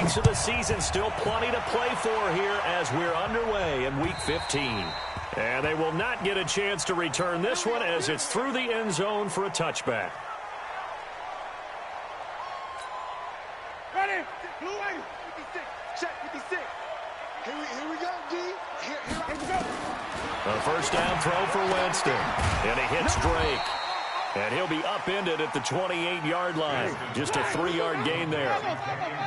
weeks of the season, still plenty to play for here as we're underway in Week 15. And they will not get a chance to return this one as it's through the end zone for a touchback. Ready? Blue 56. Check 56. Here we go, D. Here we go. A first down throw for Winston. And he hits Drake. And he'll be upended at the 28-yard line. Just a 3-yard gain there.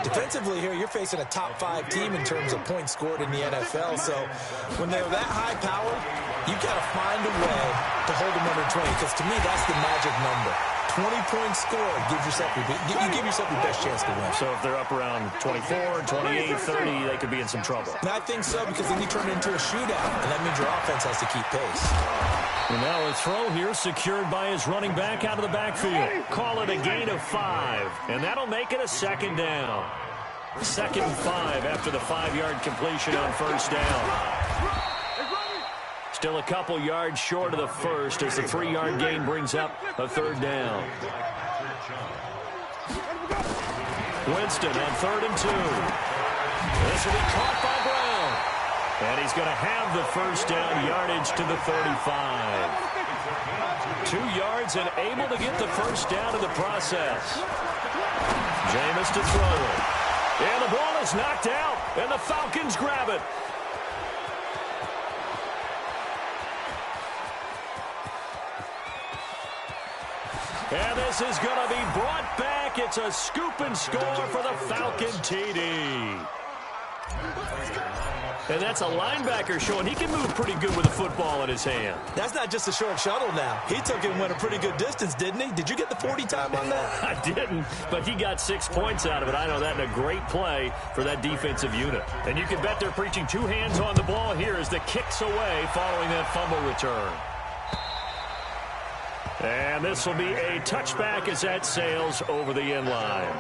Defensively here, you're facing a top-5 team in terms of points scored in the NFL. So when they're that high-powered, you've got to find a way to hold them under 20. Because to me, that's the magic number. 20 points scored, you give yourself your best chance to win. So if they're up around 24, 28, 30, they could be in some trouble. And I think so, because then you turn it into a shootout, and that means your offense has to keep pace. And now a throw here secured by his running back out of the backfield. Call it a gain of 5, and that'll make it a second down. Second and 5 after the 5-yard completion on first down. Still a couple yards short of the first as the 3-yard gain brings up a third down. Winston on 3rd and 2. This will be caught by Brown. And he's going to have the first down yardage to the 35. 2 yards and able to get the first down in the process. Jameis to throw it. And the ball is knocked out, and the Falcons grab it. And this is going to be brought back. It's a scoop and score for the Falcon TD. And that's a linebacker showing he can move pretty good with a football in his hand. That's not just a short shuttle now. He took it and went a pretty good distance, didn't he? Did you get the 40 time on that? I didn't, but he got 6 points out of it. I know that in a great play for that defensive unit. And you can bet they're preaching 2 hands on the ball here as the kick's away following that fumble return. And this will be a touchback as that sails over the end line.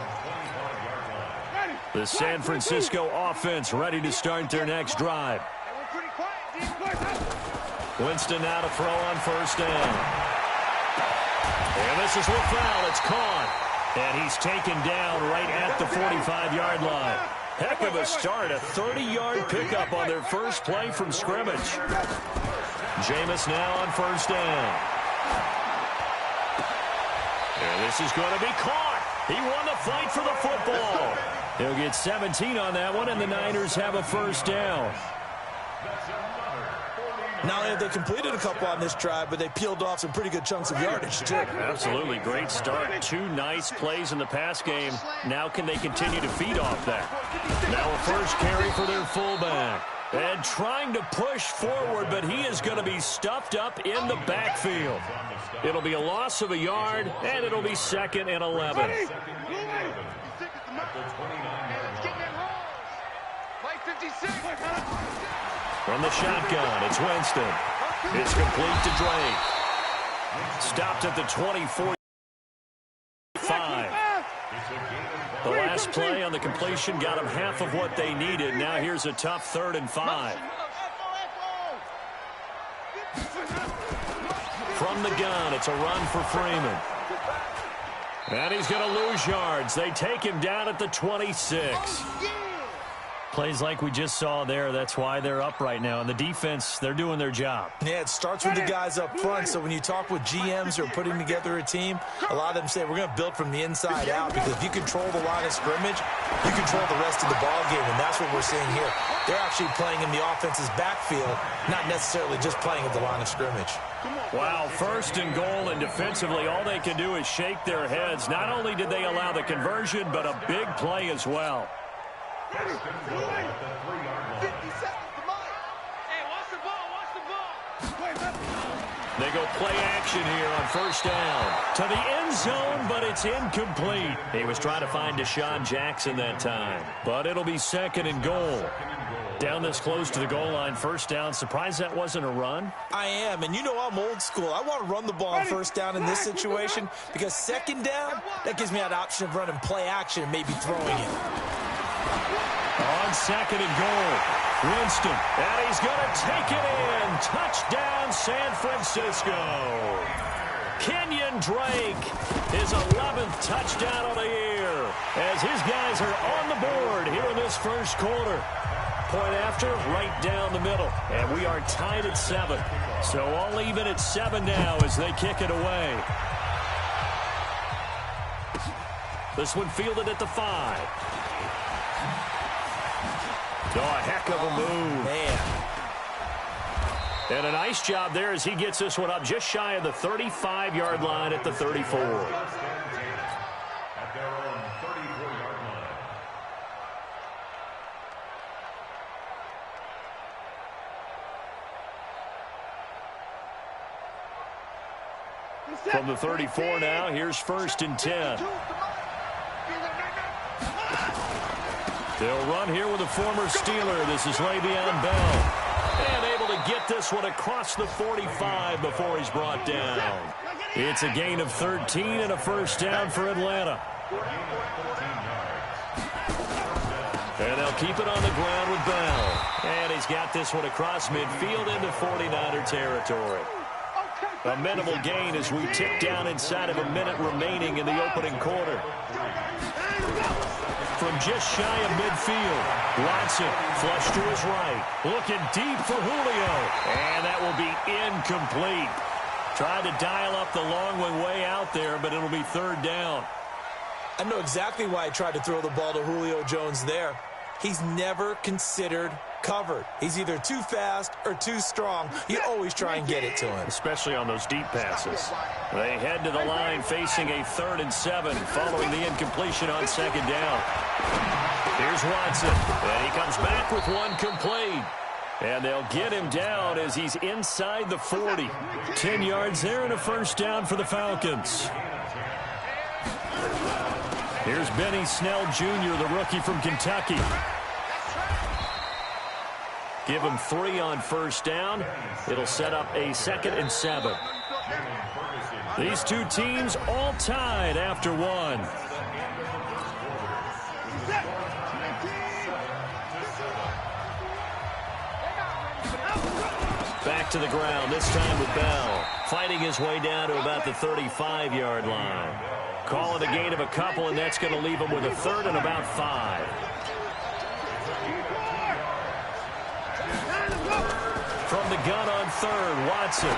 The San Francisco offense ready to start their next drive. Winston now to throw on first down. And this is foul. It's caught. And he's taken down right at the 45-yard line. Heck of a start. A 30-yard pickup on their first play from scrimmage. Jameis now on first down. And this is going to be caught. He won the fight for the football. He'll get 17 on that one, and the Niners have a first down. Not only have they completed a couple on this drive, but they peeled off some pretty good chunks of yardage, too. Absolutely. Great start. 2 nice plays in the pass game. Now can they continue to feed off that? Now a first carry for their fullback. And trying to push forward, but he is going to be stuffed up in the backfield. It'll be a loss of a yard, and it'll be 2nd and 11. From the shotgun, it's Winston. It's complete to Drake. Stopped at the 24. 5. The last play on the completion got them half of what they needed. Now here's a tough 3rd and 5. From the gun, it's a run for Freeman. And he's going to lose yards. They take him down at the 26. Plays like we just saw there. That's why they're up right now. And the defense, they're doing their job. Yeah, it starts with the guys up front. So when you talk with GMs who are putting together a team, a lot of them say we're going to build from the inside out, because if you control the line of scrimmage, you control the rest of the ball game, and that's what we're seeing here. They're actually playing in the offense's backfield, not necessarily just playing at the line of scrimmage. Wow, 1st and goal, and defensively all they can do is shake their heads. Not only did they allow the conversion, but a big play as well. They go play action here on first down. To the end zone, but it's incomplete. He was trying to find Deshaun Jackson that time. But it'll be 2nd and goal. Down this close to the goal line, first down. Surprised that wasn't a run? I am, and you know I'm old school. I want to run the ball on first down in this situation, because 2nd down, that gives me that option of running play action and maybe throwing it. On 2nd and goal, Winston, and he's going to take it in. Touchdown, San Francisco. Kenyon Drake, his 11th touchdown of the year, as his guys are on the board here in this first quarter. Point after, right down the middle. And we are tied at 7. So all even at 7 now as they kick it away. This one fielded at the 5. Oh, a heck of a move. Man. And a nice job there as he gets this one up just shy of the 35-yard line at the 34. From the 34 now, here's 1st and 10. They'll run here with a former Steeler. This is Le'Veon Bell. And able to get this one across the 45 before he's brought down. It's a gain of 13 and a first down for Atlanta. And they'll keep it on the ground with Bell. And he's got this one across midfield into 49er territory. A minimal gain as we tick down inside of a minute remaining in the opening quarter. From just shy of midfield, Watson flush to his right. Looking deep for Julio. And that will be incomplete. Tried to dial up the long one way out there, but it'll be 3rd down. I know exactly why I tried to throw the ball to Julio Jones there. He's never considered covered. He's either too fast or too strong. You always try and get it to him. Especially on those deep passes. They head to the line facing a 3rd and 7 following the incompletion on 2nd down. Here's Watson. And he comes back with one complete. And they'll get him down as he's inside the 40. 10 yards there and a first down for the Falcons. Here's Benny Snell Jr., the rookie from Kentucky. Give him 3 on first down. It'll set up a 2nd and 7. These two teams all tied after 1. Back to the ground, this time with Bell. Fighting his way down to about the 35-yard line. Call it a gain of a couple, and that's going to leave him with a 3rd and about 5. From the gun on 3rd, Watson.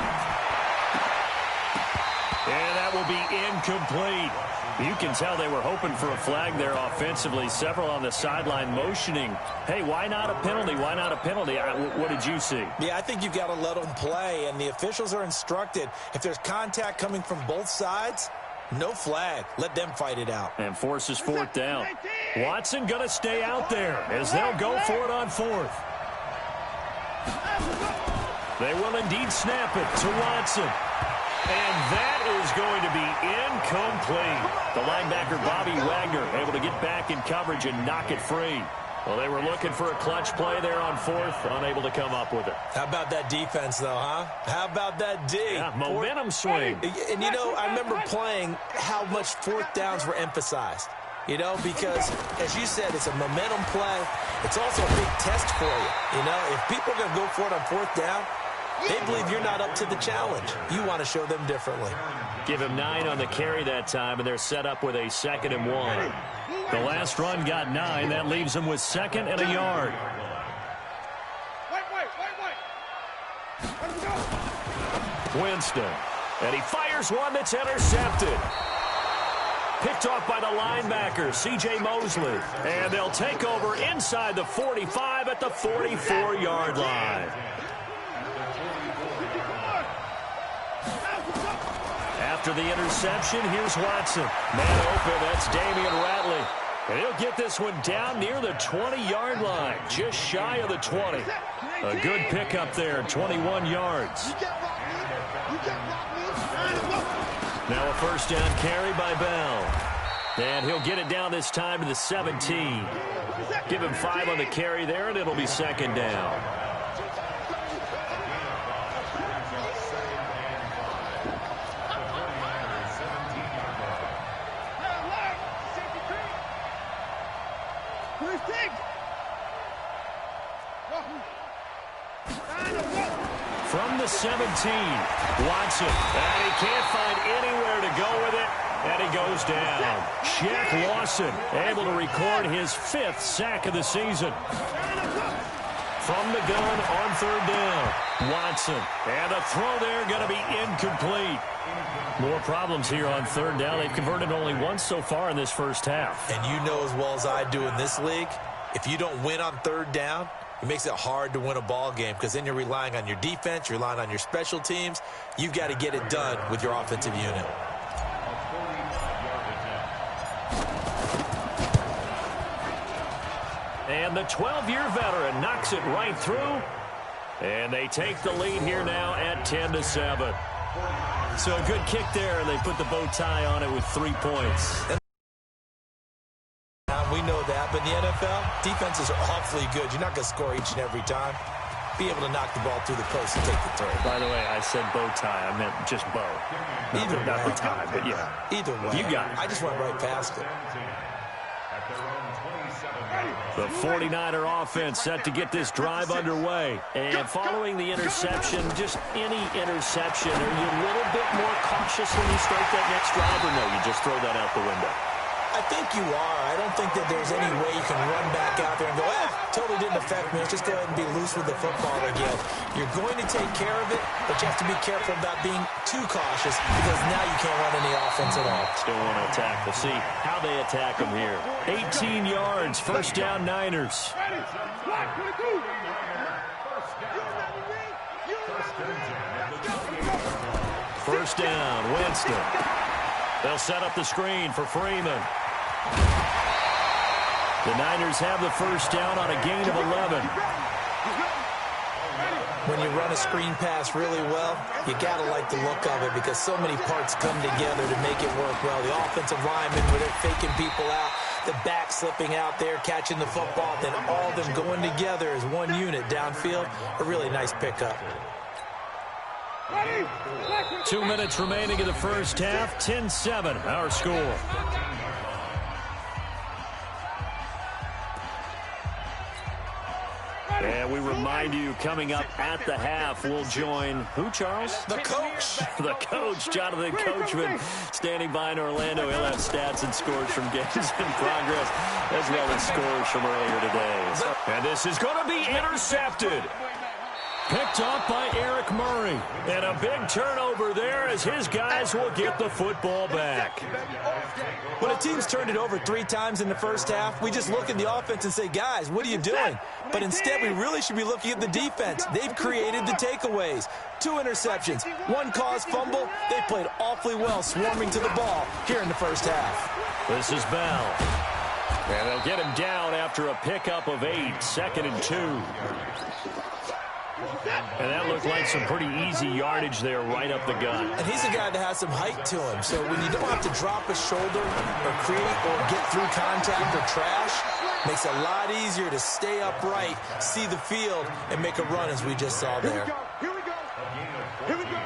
And that will be incomplete. You can tell they were hoping for a flag there offensively. Several on the sideline motioning. Hey, why not a penalty? Why not a penalty? What did you see? Yeah, I think you've got to let them play, and the officials are instructed. If there's contact coming from both sides, no flag. Let them fight it out. And forces 4th down. Watson going to stay out there as they'll go for it on 4th. They will indeed snap it to Watson. And that is going to be incomplete. The linebacker, Bobby Wagner, able to get back in coverage and knock it free. Well, they were looking for a clutch play there on 4th, unable to come up with it. How about that defense, though, huh? How about that D? Yeah, momentum swing. And, you know, I remember playing how much 4th downs were emphasized. You know, because, as you said, it's a momentum play. It's also a big test for you. You know, if people are going to go for it on 4th down, they believe you're not up to the challenge. You want to show them differently. Give him 9 on the carry that time, and they're set up with a 2nd and 1. The last run got 9. That leaves them with 2nd and a yard. Winston. And he fires one that's intercepted. Picked off by the linebacker, C.J. Mosley. And they'll take over inside the 45 at the 44-yard line. After the interception, here's Watson. Man open, that's Damian Ratley. And he'll get this one down near the 20-yard line, just shy of the 20. A good pickup there, 21 yards. Now a first down carry by Bell. And he'll get it down this time to the 17. Give him 5 on the carry there, and it'll be 2nd down. From the 17, Watson. And he can't find anywhere to go with it. And he goes down. Shaq Lawson able to record his 5th sack of the season. From the gun on 3rd down. Watson. And the throw there going to be incomplete. More problems here on 3rd down. They've converted only once so far in this first half. And you know as well as I do in this league, if you don't win on 3rd down, it makes it hard to win a ball game because then you're relying on your defense, you're relying on your special teams. You've got to get it done with your offensive unit. And the 12-year veteran knocks it right through. And they take the lead here now at 10-7. So a good kick there, and they put the bow tie on it with 3 points. We know that, but in the NFL, defenses are awfully good. You're not going to score each and every time. Be able to knock the ball through the post and take the throw. By the way, I said bow tie. I meant just bow. Either way. Not the tie, but yeah. Either way. You got it. I just went right past it. The 49er offense set to get this drive underway. And following the interception, just any interception, are you a little bit more cautious when you start that next drive, or no, you just throw that out the window? I think you are. I don't think that there's any way you can run back out there and go, totally didn't affect me. Let's just go ahead and be loose with the football again. You're going to take care of it, but you have to be careful about being too cautious because now you can't run any offense at all. Still want to attack. We'll see how they attack them here. 18 yards, 1st down Niners. First down, Winston. They'll set up the screen for Freeman. The Niners have the first down on a gain of 11. When you run a screen pass really well, you got to like the look of it because so many parts come together to make it work well. The offensive linemen, where they're faking people out, the back slipping out there, catching the football, then all of them going together as one unit downfield. A really nice pickup. 2 minutes remaining in the first half. 10-7, our score. And we remind you, coming up at the half, we'll join who, Charles? The coach. The coach, Jonathan Coachman, standing by in Orlando. He'll have stats and scores from games in progress, as well as scores from earlier today. And this is going to be intercepted. Picked off by Eric Murray. And a big turnover there as his guys will get the football back. When a team's turned it over 3 times in the first half, we just look at the offense and say, guys, what are you doing? But instead, we really should be looking at the defense. They've created the takeaways. 2 interceptions, 1 caused fumble. They played awfully well swarming to the ball here in the first half. This is Bell. And they'll get him down after a pickup of 8, 2nd and 2. And that looked like some pretty easy yardage there right up the gut. And he's a guy that has some height to him. So when you don't have to drop a shoulder or create or get through contact or trash, makes it a lot easier to stay upright, see the field, and make a run as we just saw there. Here we go.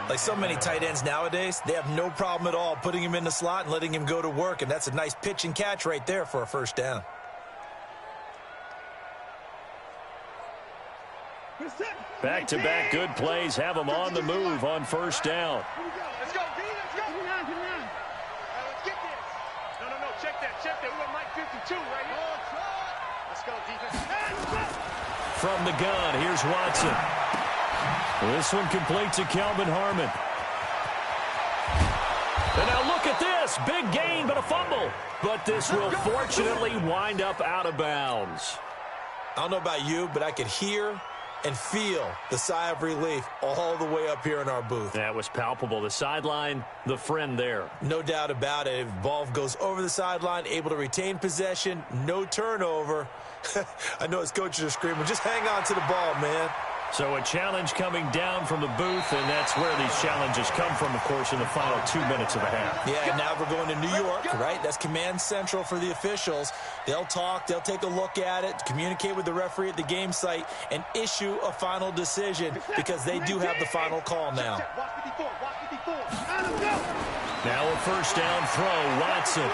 Like so many tight ends nowadays, they have no problem at all putting him in the slot and letting him go to work. And that's a nice pitch and catch right there for a first down. Back-to-back good plays have them on the move on first down. Let's go, D. Let's go. Let's get this. No. Check that. We got Mike 52 right here. Let's go, defense. From the gun, here's Watson. This one complete to Kelvin Harmon. And now look at this. Big gain, but a fumble. But this will fortunately wind up out of bounds. I don't know about you, but I could hear and feel the sigh of relief all the way up here in our booth. That was palpable. The sideline, the friend there. No doubt about it. If the ball goes over the sideline, able to retain possession, no turnover. I know his coaches are screaming, just hang on to the ball, man. So a challenge coming down from the booth, and that's where these challenges come from, of course, in the final 2 minutes of the half. Yeah, and now we're going to New York, right? That's command central for the officials. They'll talk, they'll take a look at it, communicate with the referee at the game site, and issue a final decision because they do have the final call now. Now a first down throw, Watson.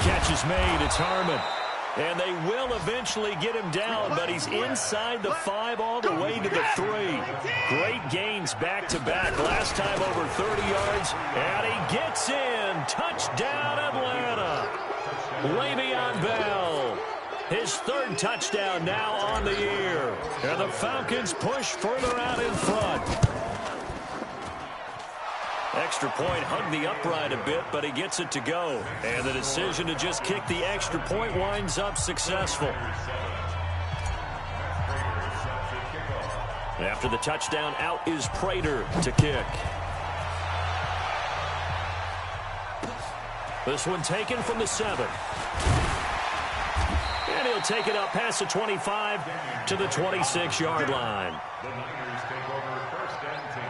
Catch is made, it's Harmon. And they will eventually get him down, but he's inside the 5 all the way to the 3. Great gains back-to-back. Last time over 30 yards, and he gets in. Touchdown, Atlanta. Le'Veon Bell, his 3rd touchdown now on the year. And the Falcons push further out in front. Extra point hugged the upright a bit, but he gets it to go. And the decision to just kick the extra point winds up successful. After the touchdown, out is Prater to kick. This one taken from the 7. And he'll take it up past the 25 to the 26-yard line. The Niners take over 1st and 10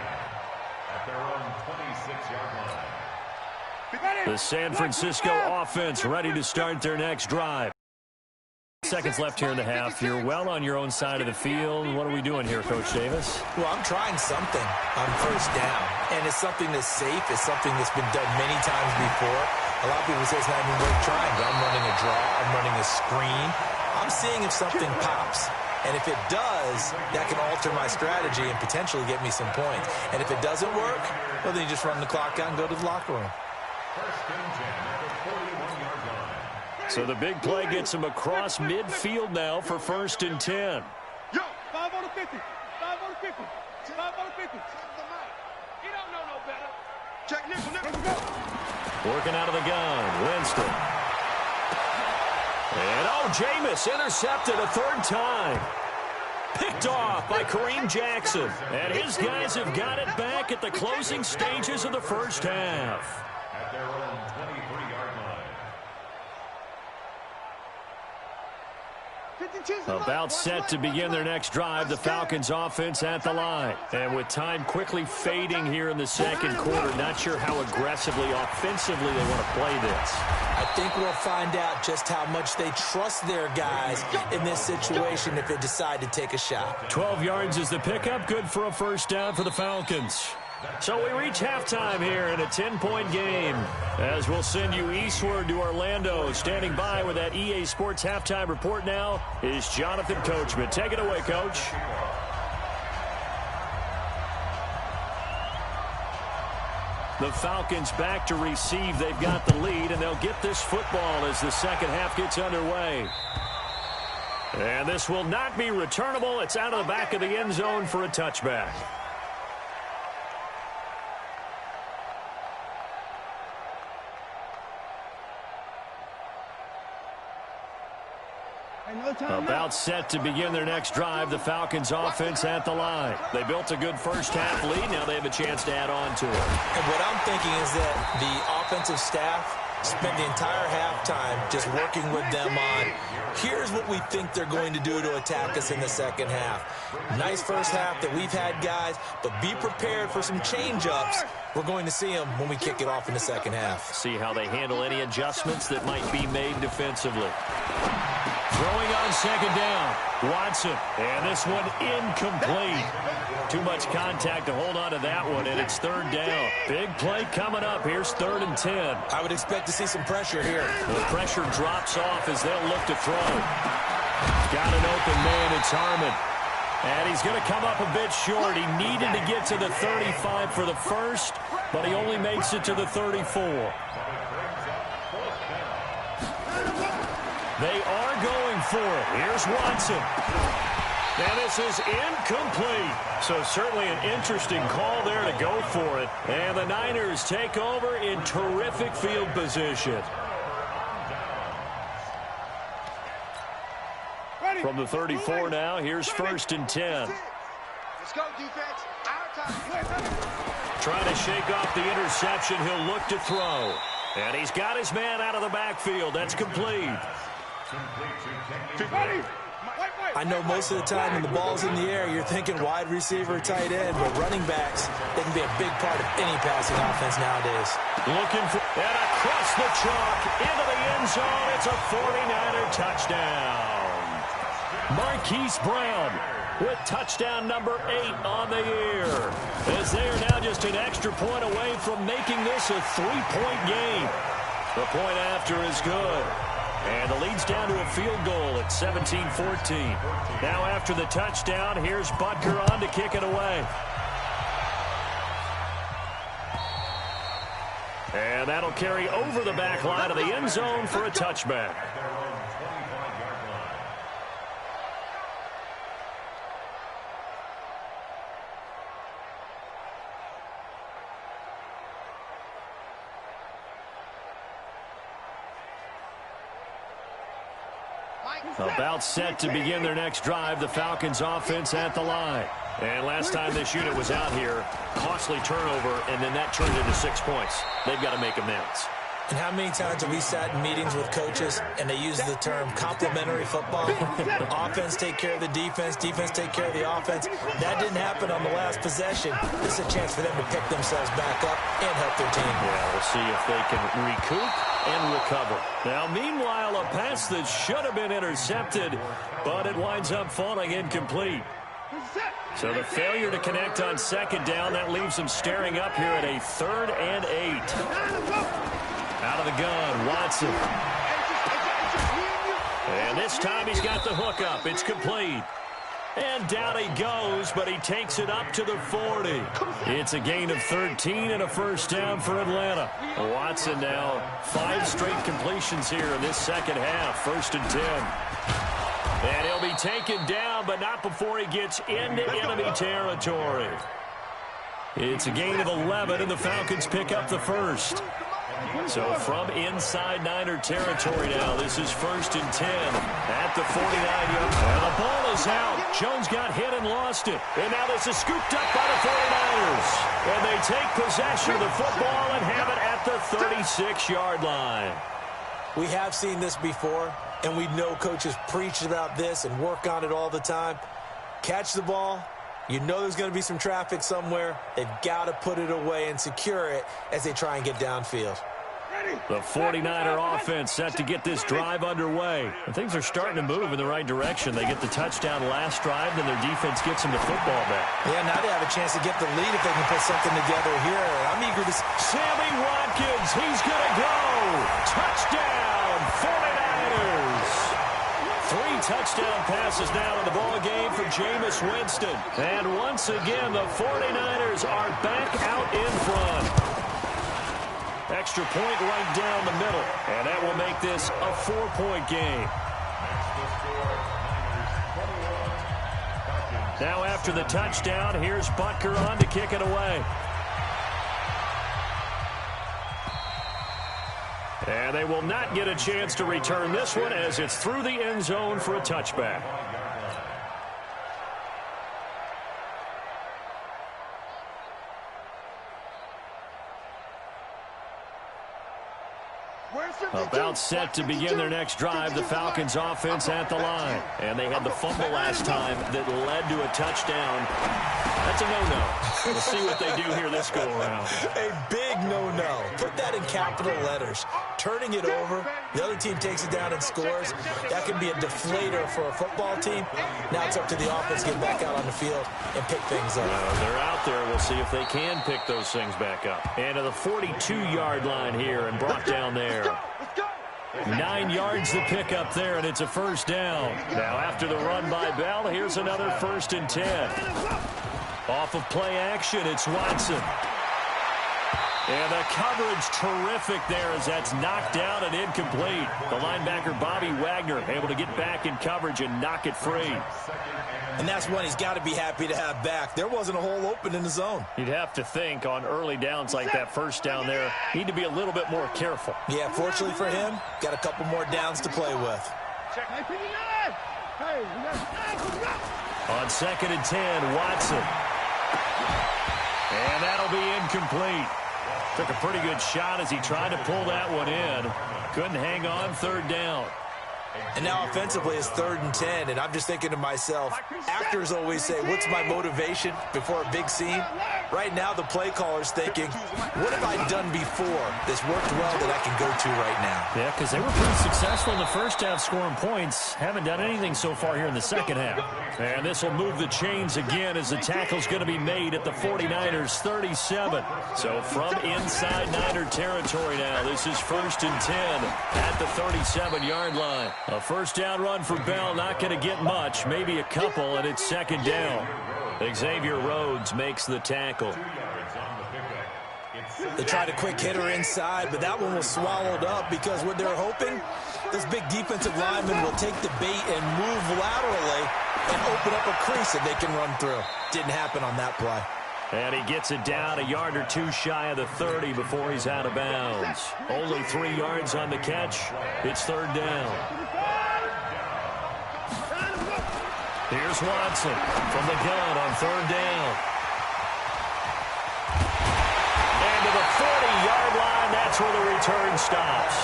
at their own 26-yard line. The San Francisco offense ready to start their next drive. Seconds left here in the half. You're well on your own side of the field. What are we doing here, Coach Davis? Well, I'm trying something on 1st down, and it's something that's safe. It's something that's been done many times before. A lot of people say it's not even worth trying, but I'm running a draw. I'm running a screen. I'm seeing if something pops. And if it does, that can alter my strategy and potentially get me some points. And if it doesn't work, well, then you just run the clock out and go to the locker room. 1st and 10 at the 41-yard line. So the big play gets him across midfield now for 1st and 10. Yo, 5 on the 50. 5 on the 50. 5 on the 50. He don't know no better. Check nickel, nickel. Working out of the gun, Winston. And Jameis intercepted a 3rd time. Picked off by Kareem Jackson. And his guys have got it back at the closing stages of the 1st half. At their own 23-yard line. About set to begin their next drive, the Falcons offense at the line. And with time quickly fading here in the 2nd quarter, not sure how aggressively, offensively they want to play this. I think we'll find out just how much they trust their guys in this situation if they decide to take a shot. 12 yards is the pickup, good for a 1st down for the Falcons. So we reach halftime here in a 10-point game, as we'll send you eastward to Orlando. Standing by with that EA Sports halftime report now is Jonathan Coachman. Take it away, Coach. The Falcons back to receive. They've got the lead, and they'll get this football as the 2nd half gets underway. And this will not be returnable. It's out of the back of the end zone for a touchback. About set to begin their next drive, the Falcons offense at the line. They built a good 1st half lead. Now they have a chance to add on to it. And what I'm thinking is that the offensive staff spent the entire halftime just working with them on, here's what we think they're going to do to attack us in the 2nd half. Nice 1st half that we've had, guys, but be prepared for some change-ups. We're going to see them when we kick it off in the 2nd half. See how they handle any adjustments that might be made defensively. Throwing on 2nd down, Watson, and this one incomplete. Too much contact to hold on to that one, and it's 3rd down. Big play coming up. Here's 3rd and 10. I would expect to see some pressure here. The pressure drops off as they'll look to throw. Got an open man, it's Harmon. And he's going to come up a bit short. He needed to get to the 35 for the 1st, but he only makes it to the 34. They are going for it. Here's Watson. And this is incomplete. So certainly an interesting call there to go for it. And the Niners take over in terrific field position. From the 34 now, here's 1st and 10. Let's go, defense. Our time. Trying to shake off the interception. He'll look to throw. And he's got his man out of the backfield. That's complete. I know most of the time when the ball's in the air, you're thinking wide receiver, tight end, but running backs, they can be a big part of any passing offense nowadays. Looking for, and across the chalk, into the end zone. It's a 49er touchdown. Marquise Brown with touchdown number 8 on the year, as they are now just an extra point away from making this a 3-point game. The point after is good. And the lead's down to a field goal at 17-14. Now after the touchdown, here's Butker on to kick it away. And that'll carry over the back line of the end zone for a touchback. About set to begin their next drive, the Falcons offense at the line. And last time this unit was out here, costly turnover, and then that turned into 6 points. They've got to make amends. And how many times have we sat in meetings with coaches and they use the term complementary football? Offense take care of the defense, defense take care of the offense. That didn't happen on the last possession. This is a chance for them to pick themselves back up and help their team. Yeah, we'll see if they can recoup and recover. Now, meanwhile, a pass that should have been intercepted, but it winds up falling incomplete. So the failure to connect on second down, that leaves them staring up here at a 3rd and 8. Out of the gun, Watson. And this time he's got the hook up. It's complete. And down he goes, but he takes it up to the 40. It's a gain of 13 and a first down for Atlanta. Watson now 5 straight completions here in this second half. 1st and 10. And he'll be taken down, but not before he gets into enemy territory. It's a gain of 11, and the Falcons pick up the first. So from inside Niner territory now, this is 1st and 10 at the 49-yard. And the ball is out. Jones got hit and lost it. And now this is scooped up by the 49ers. And they take possession of the football and have it at the 36-yard line. We have seen this before, and we know coaches preach about this and work on it all the time. Catch the ball. You know there's going to be some traffic somewhere. They've got to put it away and secure it as they try and get downfield. The 49er offense set to get this drive underway. And things are starting to move in the right direction. They get the touchdown last drive, then their defense gets them the football back. Yeah, now they have a chance to get the lead if they can put something together here. I'm eager to see. Sammy Watkins, he's going to go. Touchdown, 49ers. 3 touchdown passes now in the ball game for Jameis Winston. And once again, the 49ers are back out in front. Extra point right down the middle. And that will make this a 4-point game. Now after the touchdown, here's Butker on to kick it away. And they will not get a chance to return this one as it's through the end zone for a touchback. About set to begin their next drive, the Falcons offense at the line. And they had the fumble last time that led to a touchdown. That's a no-no. We'll see what they do here this go-around. A big no-no. Put that in capital letters. Turning it over, the other team takes it down and scores. That can be a deflator for a football team. Now it's up to the offense to get back out on the field and pick things up. They're out there. We'll see if they can pick those things back up. And to the 42-yard line here and brought down there. 9 yards to pick up there, and it's a first down. Now after the run by Bell, here's another 1st and 10. Off of play action, it's Watson. And the coverage terrific there as that's knocked down and incomplete. The linebacker, Bobby Wagner, able to get back in coverage and knock it free. And that's one he's got to be happy to have back. There wasn't a hole open in the zone. You'd have to think on early downs like that first down there, need to be a little bit more careful. Yeah, fortunately for him, got a couple more downs to play with. On 2nd and 10, Watson. And that'll be incomplete. Took a pretty good shot as he tried to pull that one in. Couldn't hang on 3rd down. And now offensively it's 3rd and 10, and I'm just thinking to myself, actors always say, what's my motivation before a big scene? Right now the play caller's thinking, what have I done before that's worked well that I can go to right now? Yeah, because they were pretty successful in the first half scoring points. Haven't done anything so far here in the second half. And this will move the chains again as the tackle's going to be made at the 49ers 37. So from inside Niner territory now, this is 1st and 10 at the 37-yard line. A first down run for Bell, not going to get much, maybe a couple, and it's 2nd down. Xavier Rhodes makes the tackle. They tried a quick hitter inside, but that one was swallowed up because what they're hoping, this big defensive lineman will take the bait and move laterally and open up a crease that they can run through. Didn't happen on that play. And he gets it down a yard or two shy of the 30 before he's out of bounds. Only 3 yards on the catch. It's 3rd down. Here's Watson from the gun on 3rd down. And to the 40-yard line, that's where the return stops.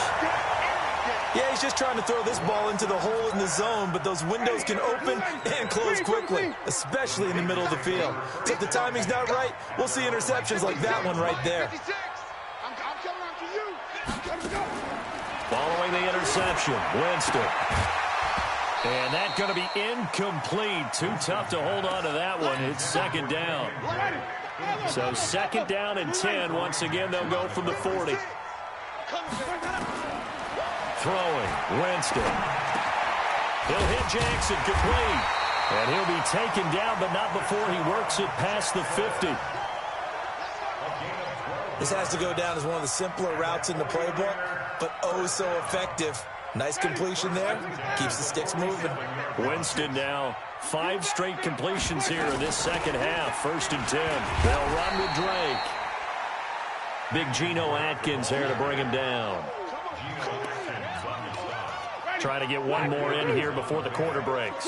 Yeah, he's just trying to throw this ball into the hole in the zone, but those windows can open and close quickly, especially in the middle of the field. So if the timing's not right, we'll see interceptions like that one right there. Following the interception, Winston. And that's going to be incomplete. Too tough to hold on to that one. It's 2nd down. So 2nd down and 10. Once again, they'll go from the 40. Throwing, Winston. He'll hit Jackson complete. And he'll be taken down, but not before he works it past the 50. This has to go down as one of the simpler routes in the playbook, but oh so effective. Nice completion there. Keeps the sticks moving. Winston now 5 straight completions here in this second half. 1st and 10. They'll run with Drake. Big Geno Atkins there to bring him down. Trying to get one more in here before the quarter breaks.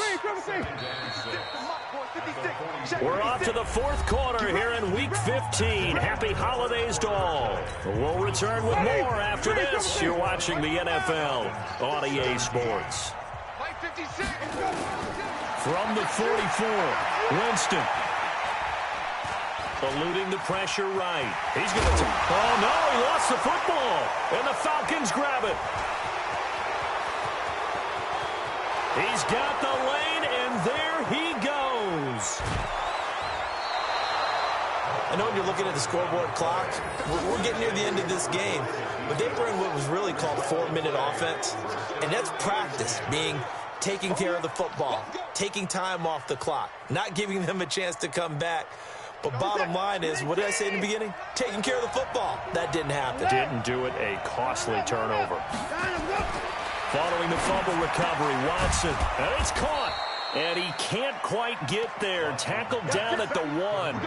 We're off to the 4th quarter here in Week 15. Happy holidays to all. We'll return with more after this. You're watching the NFL on EA Sports. From the 44, Winston. Eluding the pressure right. He's going to... Oh, no, he lost the football. And the Falcons grab it. He's got the lane, and there he goes. I know when you're looking at the scoreboard clock, we're getting near the end of this game, but they bring what was really called 4-minute offense, and that's practice, being taking care of the football, taking time off the clock, not giving them a chance to come back. But bottom line is, what did I say in the beginning? Taking care of the football. That didn't happen. Didn't do it. A costly turnover. Following the fumble recovery, Watson. And it's caught. And he can't quite get there. Tackled down at the 1.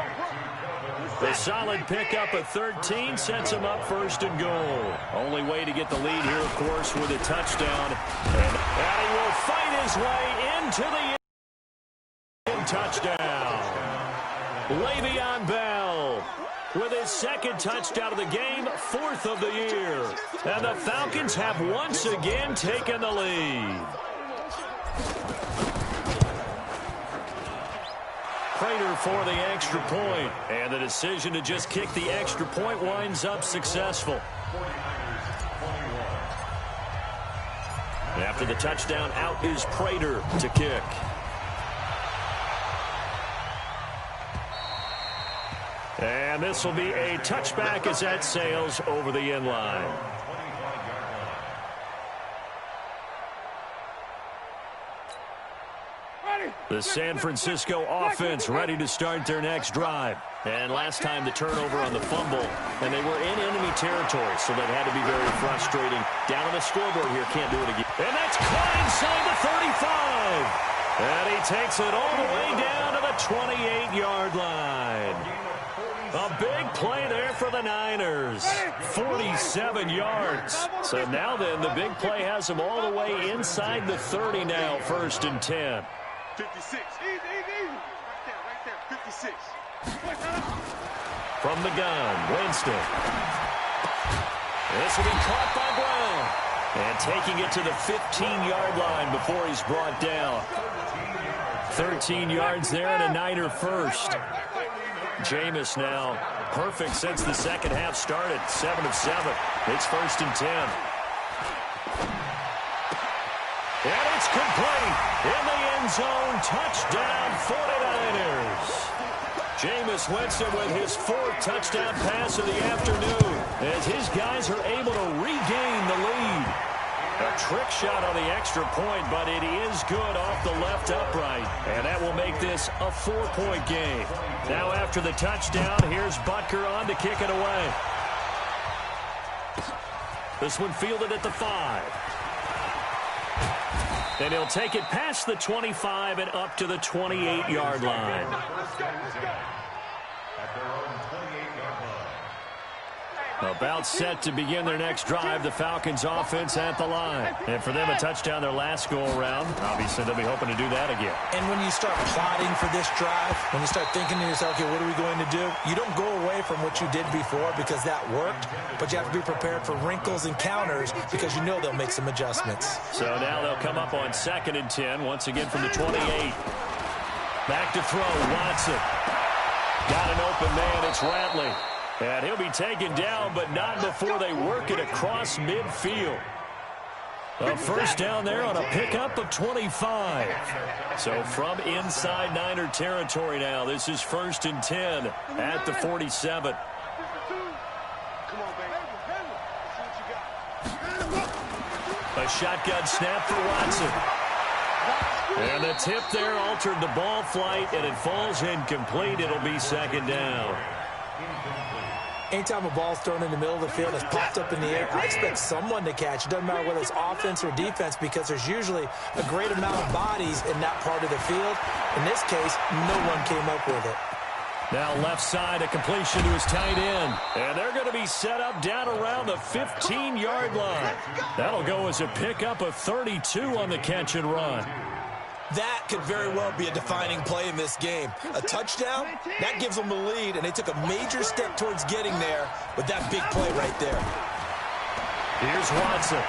The solid pickup at 13 sets him up 1st and goal. Only way to get the lead here, of course, with a touchdown. And he will fight his way into the end touchdown. Le'Veon Bell with his 2nd touchdown of the game, 4th of the year. And the Falcons have once again taken the lead. Prater for the extra point. And the decision to just kick the extra point winds up successful. After the touchdown, out is Prater to kick. And this will be a touchback as that sails over the end line. The San Francisco offense ready to start their next drive. And last time the turnover on the fumble, and they were in enemy territory, so that had to be very frustrating. Down on the scoreboard here, can't do it again. And that's caught inside the 35. And he takes it all the way down to the 28-yard line. A big play there for the Niners. 47 yards. So now then, the big play has them all the way inside the 30 now, 1st and 10. 56. Easy. Right there. 56. From the gun, Winston. This will be caught by Brown. And taking it to the 15-yard line before he's brought down. 13 yards there and a Niner first. Jameis now perfect since the second half started. 7 of 7. It's 1st and 10. And it's complete. In the end zone. Touchdown 49ers. Jameis Winston with his 4th touchdown pass of the afternoon as his guys are able to regain the lead. A trick shot on the extra point, but it is good off the left upright. And that will make this a 4-point game. Now after the touchdown, here's Butker on to kick it away. This one fielded at the 5. And he'll take it past the 25 and up to the 28-yard line. About set to begin their next drive, the Falcons offense at the line. And for them, a touchdown their last go-around. Obviously, they'll be hoping to do that again. And when you start plotting for this drive, when you start thinking to yourself, okay, what are we going to do? You don't go away from what you did before because that worked, but you have to be prepared for wrinkles and counters because you know they'll make some adjustments. So now they'll come up on 2nd and 10, once again from the 28. Back to throw, Watson. Got an open man, it's Ratley. And he'll be taken down, but not before they work it across midfield. A first down there on a pickup of 25. So from inside Niner territory now, this is 1st and 10 at the 47. A shotgun snap for Watson. And the tip there altered the ball flight, and it falls incomplete. It'll be 2nd down. Anytime a ball's thrown in the middle of the field, it's popped up in the air, I expect someone to catch. It doesn't matter whether it's offense or defense because there's usually a great amount of bodies in that part of the field. In this case, no one came up with it. Now left side, a completion to his tight end. And they're going to be set up down around the 15-yard line. That'll go as a pickup of 32 on the catch and run. That could very well be a defining play in this game. A touchdown, that gives them the lead, and they took a major step towards getting there with that big play right there. Here's Watson.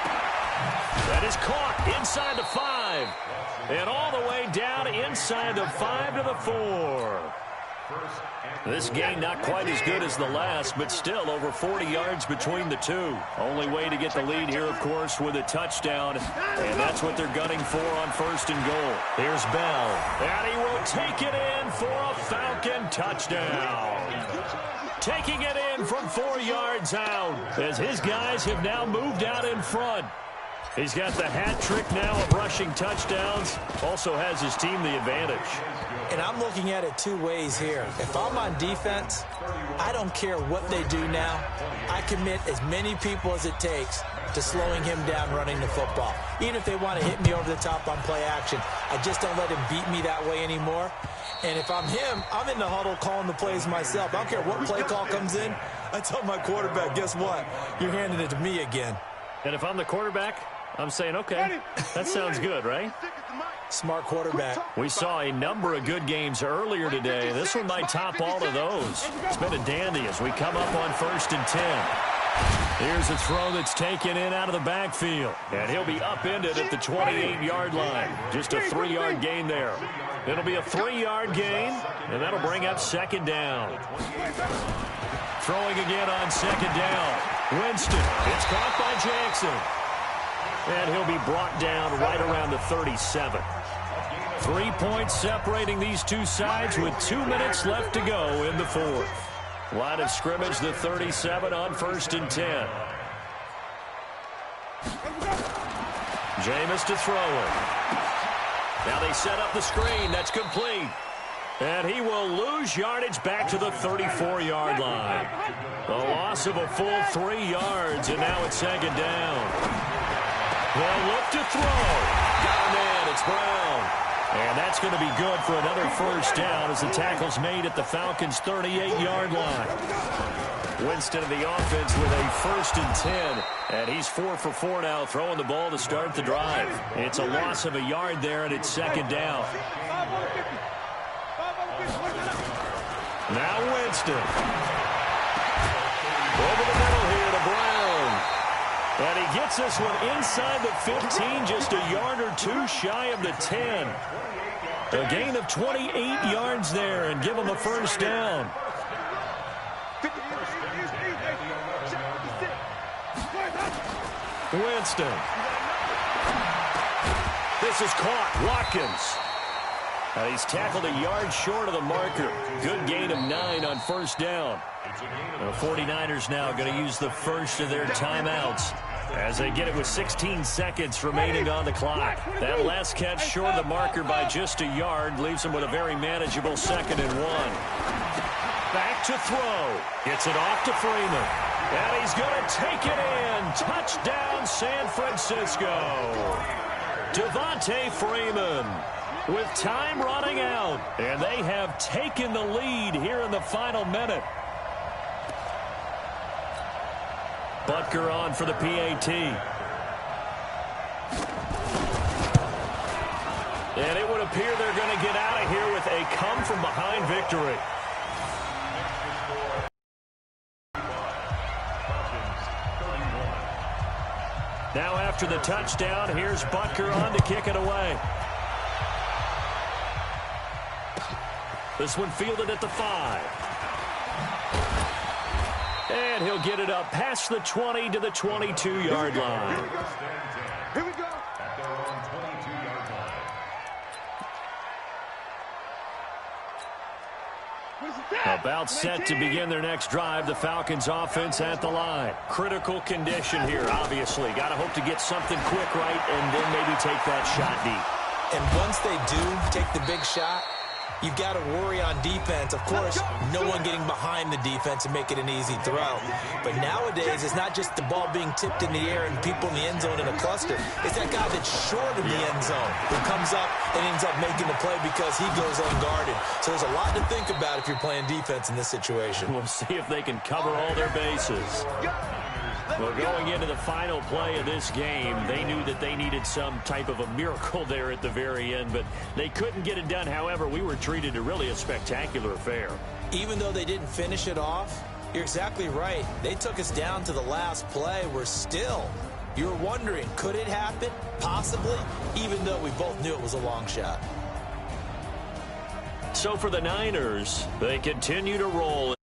That is caught inside the 5. And all the way down inside the 5 to the 4. This game not quite as good as the last, but still over 40 yards between the two. Only way to get the lead here, of course, with a touchdown, and that's what they're gunning for on 1st and goal. Here's Bell, and he will take it in for a Falcon touchdown. Taking it in from 4 yards out as his guys have now moved out in front. He's got the hat trick now of rushing touchdowns. Also has his team the advantage. And I'm looking at it 2 ways here. If I'm on defense, I don't care what they do now. I commit as many people as it takes to slowing him down running the football. Even if they want to hit me over the top on play action, I just don't let him beat me that way anymore. And if I'm him, I'm in the huddle calling the plays myself. I don't care what play call comes in. I tell my quarterback, guess what? You're handing it to me again. And if I'm the quarterback, I'm saying, okay, that sounds good, right? Smart quarterback. We saw a number of good games earlier today. This one might top all of those. It's been a dandy as we come up on 1st and 10. Here's a throw that's taken in out of the backfield. And he'll be upended at the 28-yard line. Just a 3-yard gain there. It'll be a 3-yard gain, and that'll bring up 2nd down. Throwing again on 2nd down. Winston. It's caught by Jackson. And he'll be brought down right around the 37. 3 points separating these two sides with 2 minutes left to go in the 4th. Line of scrimmage, the 37 on 1st and 10. Jameis to throw it. Now they set up the screen. That's complete. And he will lose yardage back to the 34-yard line. A loss of a full 3 yards, and now it's 2nd down. They'll look to throw. Got a man. It's Brown. And that's going to be good for another 1st down as the tackle's made at the Falcons' 38-yard line. Winston of the offense with a 1st and 10. And he's 4 for 4 now, throwing the ball to start the drive. It's a loss of a yard there, and it's 2nd down. Now Winston. Over the middle here to Brown. And he gets this one inside the 15, just a yard or two shy of the 10. A gain of 28 yards there and give him a first down. Winston. This is caught. Watkins. And he's tackled a yard short of the marker. Good gain of 9 on first down. The 49ers now going to use the first of their timeouts as they get it with 16 seconds remaining on the clock. That last catch short of the marker by just a yard leaves them with a very manageable 2nd and 1. Back to throw. Gets it off to Freeman. And he's going to take it in. Touchdown, San Francisco. Devontae Freeman with time running out. And they have taken the lead here in the final minute. Butker on for the PAT. And it would appear they're going to get out of here with a come-from-behind victory. Now after the touchdown, here's Butker on to kick it away. This one fielded at the 5. And he'll get it up past the 20 to the 22-yard line. Here we go. At their own 22-yard line. About set to begin their next drive. The Falcons offense at the line. Critical condition here, obviously. Got to hope to get something quick right and then maybe take that shot deep. And once they do take the big shot, you've got to worry on defense. Of course, no one getting behind the defense and make it an easy throw. But nowadays, it's not just the ball being tipped in the air and people in the end zone in a cluster. It's that guy that's short of the end zone who comes up and ends up making the play because he goes unguarded. So there's a lot to think about if you're playing defense in this situation. We'll see if they can cover all their bases. Well, going into the final play of this game, they knew that they needed some type of a miracle there at the very end, but they couldn't get it done. However, we were treated to really a spectacular affair. Even though they didn't finish it off, you're exactly right. They took us down to the last play. You're wondering, could it happen? Possibly, even though we both knew it was a long shot. So for the Niners, they continue to roll.